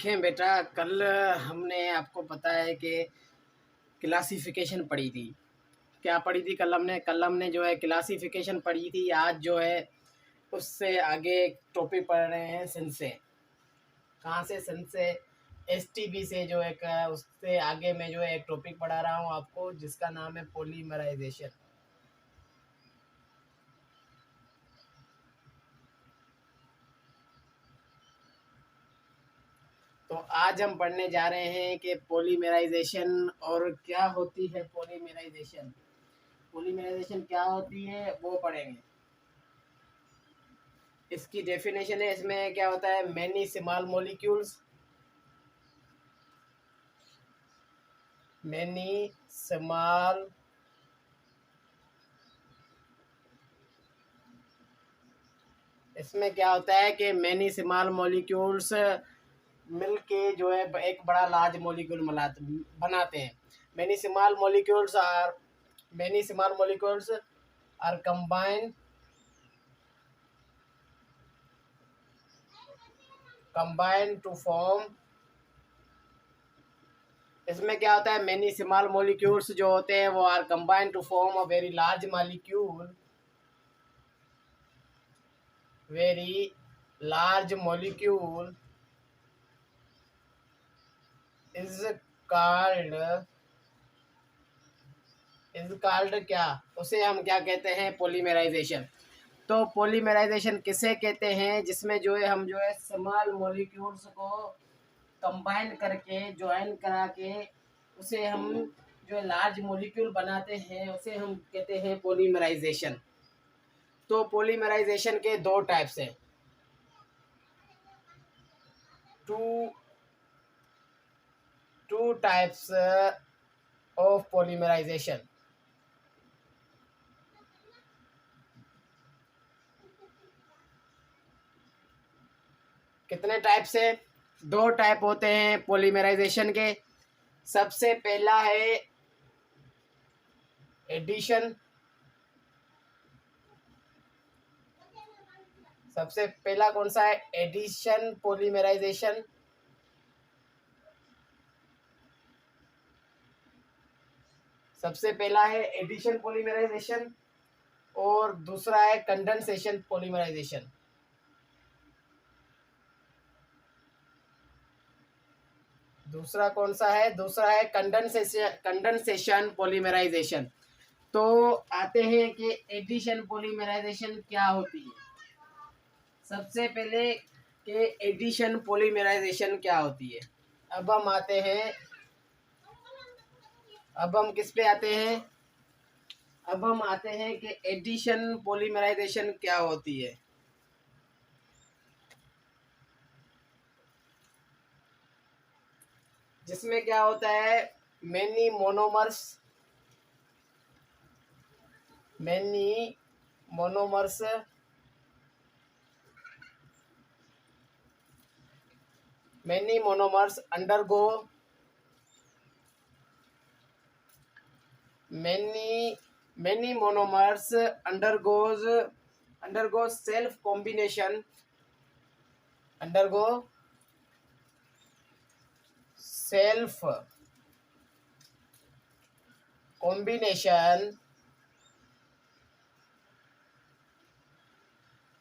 देखें बेटा, कल हमने आपको पता है कि क्लासिफिकेशन पढ़ी थी। क्या पढ़ी थी कल हमने जो है क्लासिफिकेशन पढ़ी थी। आज जो है उससे आगे एक टॉपिक पढ़ रहे हैं सन से। कहाँ से? सन से, एसटीबी से। जो एक उससे आगे मैं जो है एक टॉपिक पढ़ा रहा हूँ आपको, जिसका नाम है पॉलीमराइजेशन। तो आज हम पढ़ने जा रहे हैं कि पॉलीमराइजेशन और क्या होती है। पॉलीमराइजेशन पॉलीमराइजेशन क्या होती है वो पढ़ेंगे। इसकी डेफिनेशन है, इसमें क्या होता है, many small molecules, many small इसमें क्या होता है कि मैनी स्मॉल मॉलिक्यूल्स मिलके जो है एक बड़ा लार्ज मॉलिक्यूल बनाते हैं। Many small molecules are combine to form. इसमें क्या होता है, मैनी स्मॉल मॉलिक्यूल्स जो होते हैं वो are combine to form a very large molecule. Very large molecule is called क्या, उसे हम क्या कहते हैं, पॉलीमराइजेशन। तो पॉलीमराइजेशन किसे कहते हैं? जिसमें जो है हम जो है स्मॉल मॉलिक्यूल्स को कंबाइन करके, ज्वाइन करा के उसे हम जो है लार्ज मॉलिक्यूल बनाते हैं, उसे हम कहते हैं पॉलीमराइजेशन। तो पॉलीमराइजेशन के दो टाइप्स हैं। Two types of polymerisation. कितने टाइप से? दो टाइप होते हैं पॉलीमराइजेशन के। सबसे पहला है एडिशन। सबसे पहला कौन सा है? Addition polymerisation. सबसे पहला है एडिशन पॉलीमराइजेशन और दूसरा है कंडेंसेशन पॉलीमराइजेशन। दूसरा कौन सा है? दूसरा है कंडेंसेशन पॉलीमराइजेशन। तो आते हैं कि एडिशन पॉलीमराइजेशन क्या होती है। सबसे पहले कि एडिशन पॉलीमराइजेशन क्या होती है। अब हम आते हैं, अब हम किस पे आते हैं? अब हम आते हैं कि एडिशन पॉलीमराइजेशन क्या होती है। जिसमें क्या होता है, many monomers undergo many monomers undergo self combination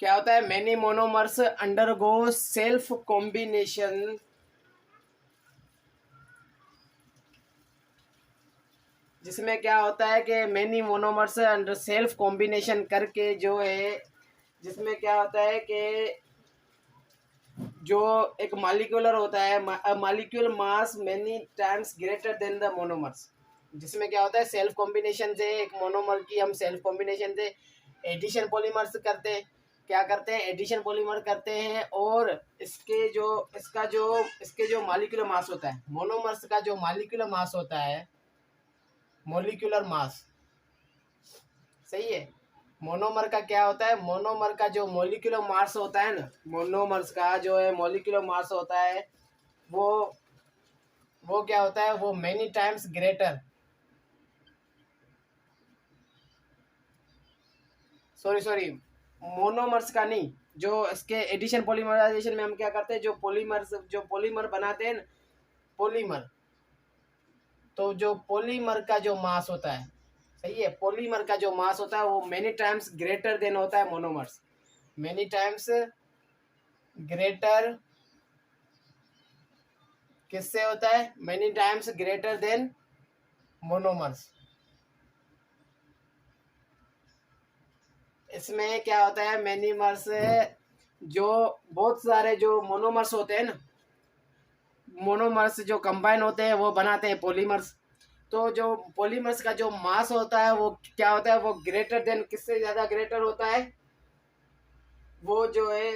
क्या होता है, many monomers undergo self combination. जिसमें क्या होता है कि many monomers under self combination करके जो है, जिसमें क्या होता है कि जो एक मॉलिक्यूलर होता है, molecule mass many times greater than the monomers. जिसमें क्या होता है, सेल्फ कॉम्बिनेशन से एक मोनोमर की हम सेल्फ कॉम्बिनेशन से एडिशन पॉलीमर्स करते हैं। क्या करते हैं? एडिशन पॉलीमर करते हैं। और इसके जो मॉलिक्यूलर मास होता है, मोनोमर्स का जो मॉलिक्यूलर मास होता है, मॉलिक्यूलर मास, सही है। मोनोमर का क्या होता है? मोनोमर का जो मॉलिक्यूलर मास होता है ना, मोनोमर्स का जो है मॉलिक्यूलर मास होता है, वो क्या होता है, वो many times greater, sorry monomers का नहीं, जो इसके एडिशन पॉलीमराइजेशन में हम क्या करते हैं, जो पॉलीमर बनाते हैं, पॉलीमर, तो जो पॉलीमर का जो मास होता है, सही है, पॉलीमर का जो मास होता है वो मेनी टाइम्स ग्रेटर देन होता है मोनोमर्स, मेनी टाइम्स ग्रेटर, किससे होता है, many times greater than monomers. इसमें क्या होता है, मोनोमर्स, जो बहुत सारे जो मोनोमर्स होते हैं ना, मोनोमर्स जो कंबाइन होते हैं वो बनाते हैं पॉलीमर्स। तो जो पॉलीमर्स का जो मास होता है वो क्या होता है, वो ग्रेटर देन, किससे ज़्यादा ग्रेटर होता है, वो जो है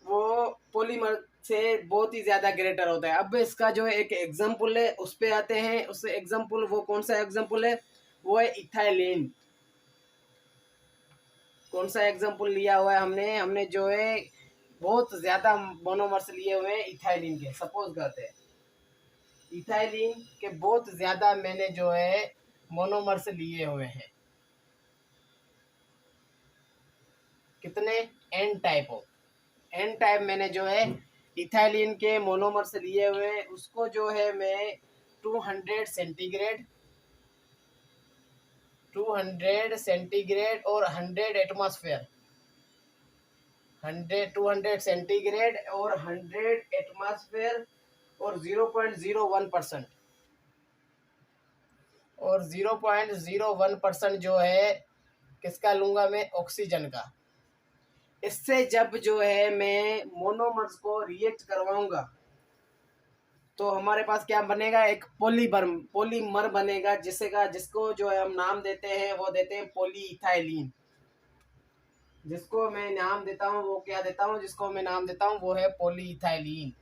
वो पॉलीमर से बहुत ही ज़्यादा ग्रेटर होता है। अब इसका जो एक एग्जाम्पल है उस पर आते हैं, उस एग्जाम्पल, वो कौन सा एग्जाम्पल है, वो है इथाइलिन। कौन सा एग्जाम्पल लिया हुआ है हमने, हमने जो है बहुत ज़्यादा मोनोमर्स लिए हुए हैं इथाइलिन के। सपोज करते हैं इथाइलिन के बहुत ज़्यादा मैंने जो है मोनोमर्स लिए हुए हैं, कितने, एन टाइप हो, एन टाइप मैंने जो है इथाइलिन के मोनोमर्स लिए हुए हैं। उसको जो है मैं 200 सेंटीग्रेड, 200 सेंटीग्रेड और 100 एटमॉस्फेयर, 200 सेंटीग्रेड और 100 एटमॉस्फेयर और 0.01%, और 0.01% जो है किसका लूँगा मैं, ऑक्सीजन का। इससे जब जो है मैं मोनोमर्स को रिएक्ट करवाऊंगा तो हमारे पास क्या बनेगा, एक पॉलीमर बनेगा, जिसको जो है हम नाम देते हैं, वो देते हैं पॉलीइथाइलिन। जिसको मैं नाम देता हूँ वो क्या देता हूँ, जिसको मैं नाम देता हूँ वो है पॉलीइथाइलिन।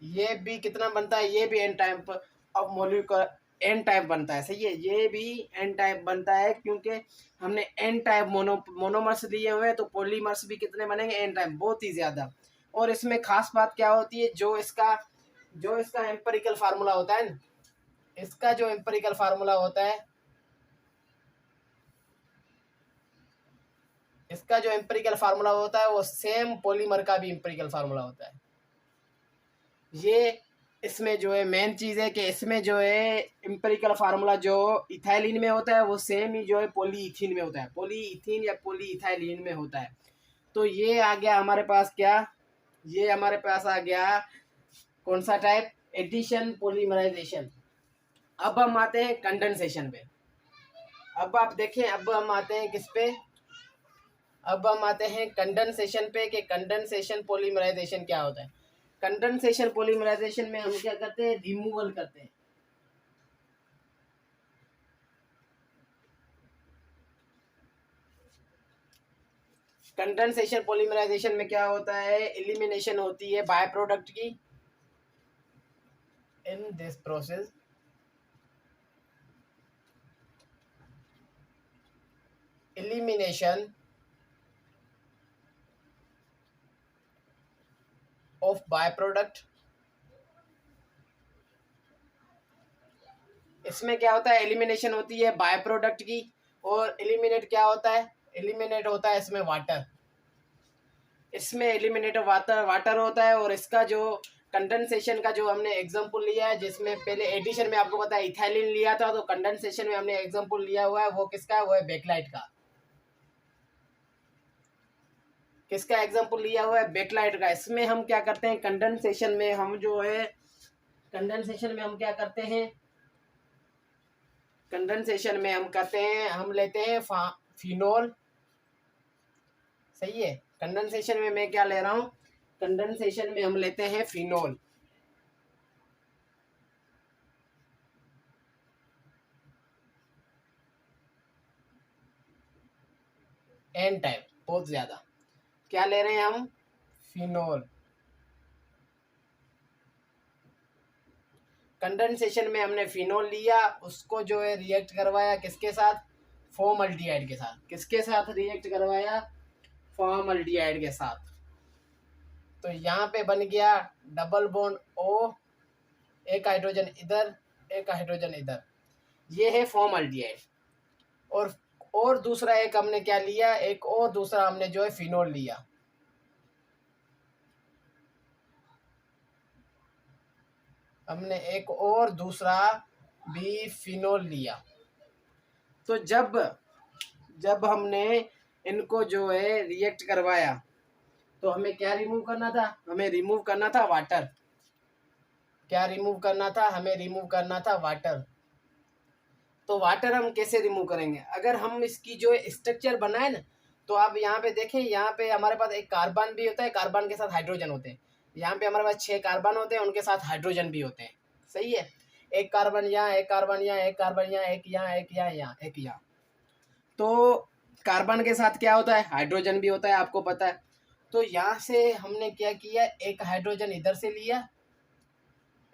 ये भी कितना बनता है, ये भी an type of molecule, an type बनता है, सही है, ये भी एन टाइप बनता है, क्योंकि हमने एन टाइप मोनोमर्स लिए हुए हैं, तो पॉलीमर्स भी कितने बनेंगे, एन टाइप, बहुत ही ज़्यादा। और इसमें खास बात क्या होती है, जो इसका एम्पिरिकल फार्मूला होता है ना, इसका जो एम्पिरिकल फार्मूला होता है, इसका जो एम्पिरिकल फार्मूला होता है वो सेम पॉलीमर का भी एम्पिरिकल फार्मूला होता है। ये इसमें जो है मेन चीज़ है कि इसमें जो है एम्पिरिकल फार्मूला जो इथाइलिन में होता है वो सेम ही जो है पॉलीइथीन में होता है, पॉलीइथीन या पॉलीइथाइलिन में होता है। तो ये आ गया हमारे पास क्या, ये हमारे पास आ गया कौन सा टाइप, एडिशन पॉलीमराइजेशन। अब हम आते हैं कंडेंसेशन पे। अब आप देखें, अब हम आते हैं किस पे, अब हम आते हैं कंडेंसेशन पे, कि कंडेंसेशन पॉलीमराइजेशन क्या होता है। कंडेंसेशन पॉलीमराइजेशन में हम क्या करते हैं, रिमूवल करते हैं। कंडेंसेशन पॉलीमराइजेशन में क्या होता है, एलिमिनेशन होती है बाय प्रोडक्ट की। In this process elimination of by product, इसमें क्या होता है, एलिमिनेशन होती है बाय प्रोडक्ट की, और एलिमिनेट क्या होता है, एलिमिनेट होता है इसमें वाटर, इसमें एलिमिनेट वाटर होता है। और इसका जो कंडेंसेशन का जो हमने एग्जांपल लिया है, जिसमें पहले एडिशन में आपको पता है इथाइलिन लिया था, तो कंडेंसेशन में हमने एग्जांपल लिया हुआ है वो किसका है, वो है बेकलाइट का। किसका एग्जांपल लिया हुआ है, बेकलाइट का। इसमें हम क्या करते हैं, कंडेंसेशन में हम जो है, कंडेंसेशन में हम क्या करते हैं, कंडेंसेशन में हम करते हैं, हम लेते हैं फिनोल, सही है। कंडेंसेशन में मैं क्या ले रहा हूँ, कंडेंसेशन में हम लेते हैं फिनोल, एन टाइप, बहुत ज्यादा, क्या ले रहे हैं हम, फिनोल। कंडेंसेशन में हमने फिनोल लिया, उसको जो है रिएक्ट करवाया किसके साथ, फॉर्मल्डिहाइड के साथ। किसके साथ रिएक्ट करवाया, फॉर्मल्डिहाइड के साथ। तो यहाँ पे बन गया डबल बॉन्ड ओ, एक हाइड्रोजन इधर, एक हाइड्रोजन इधर, ये है फॉर्मल्डिहाइड। और दूसरा एक हमने क्या लिया, एक और दूसरा हमने जो है फिनोल लिया। हमने एक और दूसरा भी फिनोल लिया। तो जब हमने इनको जो है रिएक्ट करवाया तो हमें क्या रिमूव करना था, हमें रिमूव करना था वाटर। क्या रिमूव करना था, हमें रिमूव करना था वाटर। तो वाटर हम कैसे रिमूव करेंगे, अगर हम इसकी जो स्ट्रक्चर बनाए ना, तो आप यहाँ पे देखें, यहाँ पे हमारे पास एक कार्बन भी होता है, कार्बन के साथ हाइड्रोजन होते हैं। यहाँ पे हमारे पास 6 कार्बन होते हैं, उनके साथ हाइड्रोजन भी होते हैं। सही है, एक कार्बन यहाँ, एक कार्बन यहाँ, एक कार्बन यहाँ, एक यहाँ, एक यहाँ, यहाँ, एक यहाँ। तो कार्बन के साथ क्या होता है, हाइड्रोजन भी होता है, आपको पता है। तो यहाँ से हमने क्या किया, एक हाइड्रोजन इधर से लिया,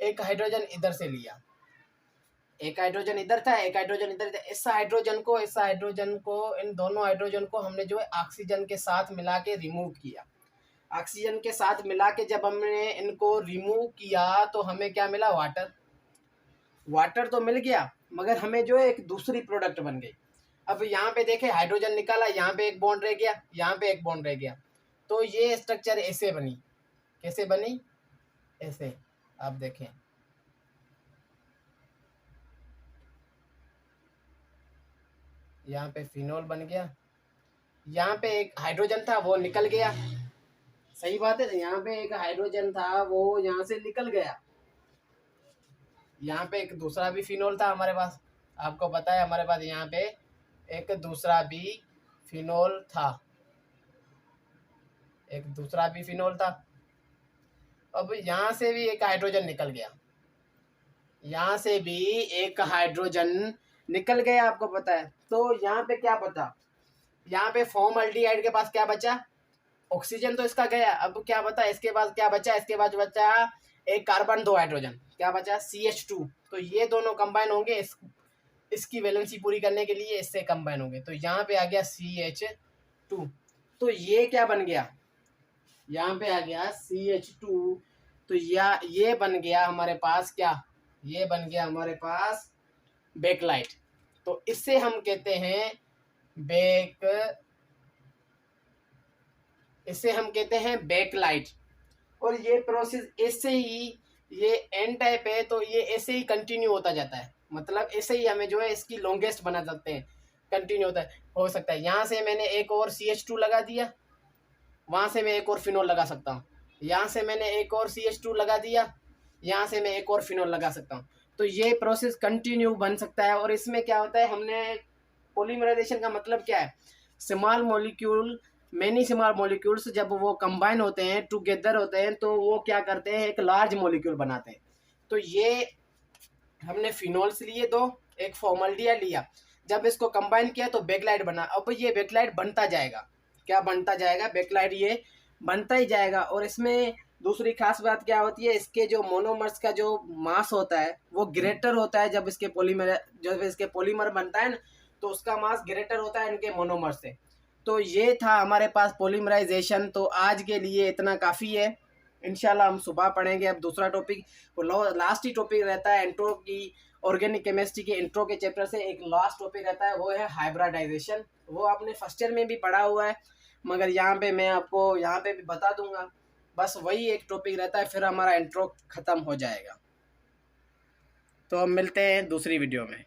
एक हाइड्रोजन इधर से लिया, एक हाइड्रोजन इधर था, एक हाइड्रोजन इधर था। इस हाइड्रोजन को इन दोनों हाइड्रोजन को हमने जो है ऑक्सीजन के साथ मिला के रिमूव किया। ऑक्सीजन के साथ मिला के जब हमने इनको रिमूव किया तो हमें क्या मिला, वाटर। वाटर तो मिल गया, मगर हमें जो है एक दूसरी प्रोडक्ट बन गई। अब यहाँ पे देखें, हाइड्रोजन निकाला, यहाँ पे एक बॉन्ड रह गया, यहाँ पे एक बॉन्ड रह गया। तो ये स्ट्रक्चर ऐसे बनी। कैसे बनी, ऐसे। आप देखें, यहाँ पे फिनोल बन गया, यहाँ पे एक हाइड्रोजन था वो निकल गया। सही बात है, यहाँ पे एक हाइड्रोजन था वो यहाँ से निकल गया। यहाँ पे एक दूसरा भी फिनोल था हमारे पास, आपको पता है हमारे पास यहाँ पे एक दूसरा भी फिनोल था, एक दूसरा भी फिनोल था। अब यहाँ से भी एक हाइड्रोजन निकल गया, यहाँ से भी एक हाइड्रोजन निकल गया, आपको पता है। तो यहाँ पे क्या बचा, यहाँ पे फॉर्मल्डिहाइड के पास क्या बचा, ऑक्सीजन तो इसका गया। अब क्या बता, इसके बाद क्या बचा, इसके बाद बचा एक कार्बन, 2 हाइड्रोजन, क्या बचा, CH2। तो ये दोनों कंबाइन होंगे, इसकी वैलेंसी पूरी करने के लिए इससे कंबाइन होंगे। तो यहाँ पे आ गया CH2। तो ये क्या बन गया, यहाँ पे आ गया CH2। तो ये बन गया हमारे पास क्या, ये बन गया हमारे पास बेकलाइट। तो इससे हम कहते हैं इसे हम कहते हैं बेकलाइट। और ये प्रोसेस ऐसे ही, ये एन टाइप है तो ये ऐसे ही कंटिन्यू होता जाता है, मतलब ऐसे ही हमें जो है इसकी लॉन्गेस्ट बना सकते हैं, कंटिन्यू होता है, हो सकता है। यहाँ से मैंने एक और CH2 लगा दिया, वहाँ से मैं एक और फिनोल लगा सकता हूँ, यहाँ से मैंने एक और CH2 लगा दिया, यहाँ से मैं एक और फिनोल लगा सकता हूँ। तो ये प्रोसेस कंटिन्यू बन सकता है। और इसमें क्या होता है, हमने पॉलीमराइजेशन का मतलब क्या है, small molecule, many small molecules जब वो कंबाइन होते हैं, टुगेदर होते हैं, तो वो क्या करते हैं, एक लार्ज मॉलिक्यूल बनाते हैं। तो ये हमने फिनोल्स लिए दो, एक फॉर्मल्डिहाइड लिया, जब इसको कंबाइन किया तो बेकलाइट बना। अब ये बेकलाइट बनता जाएगा, क्या बनता जाएगा, बेकलाइट ये बनता ही जाएगा। और इसमें दूसरी खास बात क्या होती है, इसके जो मोनोमर्स का जो मास होता है वो ग्रेटर होता है। जब इसके पॉलीमर बनता है ना, तो उसका मास ग्रेटर होता है इनके मोनोमर से। तो ये था हमारे पास पॉलीमराइजेशन। तो आज के लिए इतना काफ़ी है, इंशाल्लाह हम सुबह पढ़ेंगे अब दूसरा टॉपिक। लास्ट ही टॉपिक रहता है इंट्रो की, ऑर्गेनिक केमिस्ट्री के इंट्रो के चैप्टर से एक लास्ट टॉपिक रहता है, वो है हाइब्रिडाइजेशन। वो आपने फर्स्ट ईयर में भी पढ़ा हुआ है, मगर यहाँ पे मैं आपको यहाँ पे भी बता दूंगा। बस वही एक टॉपिक रहता है, फिर हमारा इंट्रो ख़त्म हो जाएगा। तो हम मिलते हैं दूसरी वीडियो में।